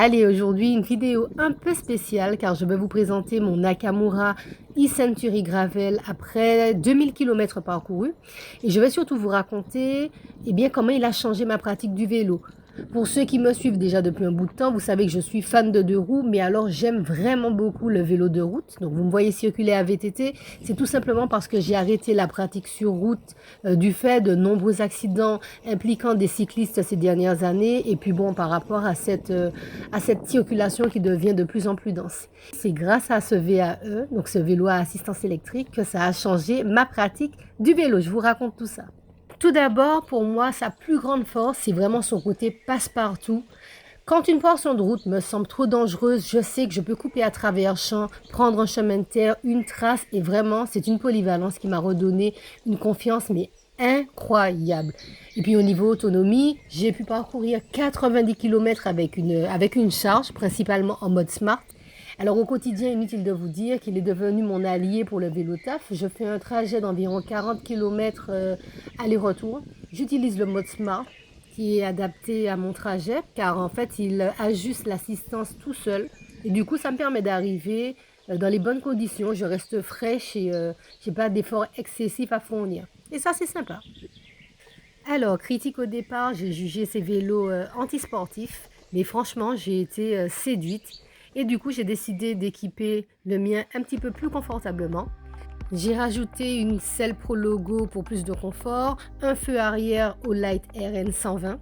Allez, aujourd'hui, une vidéo un peu spéciale car je vais vous présenter mon Nakamura e-Century Gravel après 2000 km parcourus. Et je vais surtout vous raconter comment il a changé ma pratique du vélo. Pour ceux qui me suivent déjà depuis un bout de temps, vous savez que je suis fan de deux roues, mais alors j'aime vraiment beaucoup le vélo de route. Donc vous me voyez circuler à VTT, c'est tout simplement parce que j'ai arrêté la pratique sur route du fait de nombreux accidents impliquant des cyclistes ces dernières années. Et puis bon, par rapport à cette circulation qui devient de plus en plus dense. C'est grâce à ce VAE, donc ce vélo à assistance électrique, que ça a changé ma pratique du vélo. Je vous raconte tout ça. Tout d'abord, pour moi, sa plus grande force, c'est vraiment son côté passe-partout. Quand une portion de route me semble trop dangereuse, je sais que je peux couper à travers champs, prendre un chemin de terre, une trace, et vraiment, c'est une polyvalence qui m'a redonné une confiance, mais incroyable. Et puis au niveau autonomie, j'ai pu parcourir 90 km avec une charge, principalement en mode smart. Alors au quotidien, inutile de vous dire qu'il est devenu mon allié pour le vélo taf. Je fais un trajet d'environ 40 km aller-retour. J'utilise le mode smart qui est adapté à mon trajet car en fait il ajuste l'assistance tout seul. Et du coup, ça me permet d'arriver dans les bonnes conditions. Je reste fraîche et je n'ai pas d'efforts excessifs à fournir. Et ça, c'est sympa. Alors, critique au départ, j'ai jugé ces vélos antisportifs, mais franchement, j'ai été séduite. Et du coup, j'ai décidé d'équiper le mien un petit peu plus confortablement. J'ai rajouté une selle Pro Logo pour plus de confort, un feu arrière au Light RN 120.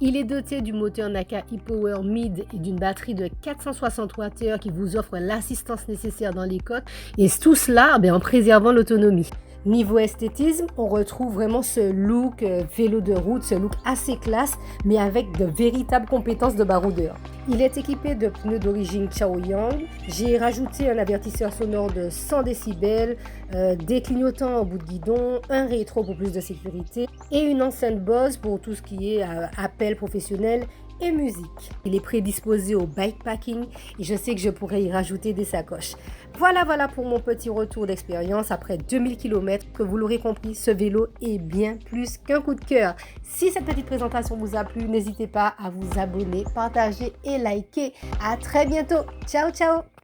Il est doté du moteur Naka e-Power Mid et d'une batterie de 460 Wh qui vous offre l'assistance nécessaire dans les côtes. Et tout cela en préservant l'autonomie. Niveau esthétisme, on retrouve vraiment ce look vélo de route, ce look assez classe, mais avec de véritables compétences de baroudeur. Il est équipé de pneus d'origine Chaoyang. J'ai rajouté un avertisseur sonore de 100 décibels, des clignotants en bout de guidon, un rétro pour plus de sécurité et une enceinte Bose pour tout ce qui est appel professionnel et musique. Il est prédisposé au bikepacking et je sais que je pourrais y rajouter des sacoches. Voilà pour mon petit retour d'expérience après 2000 km. Que vous l'aurez compris, ce vélo est bien plus qu'un coup de cœur. Si cette petite présentation vous a plu, n'hésitez pas à vous abonner, partager et liker. À très bientôt. Ciao, ciao!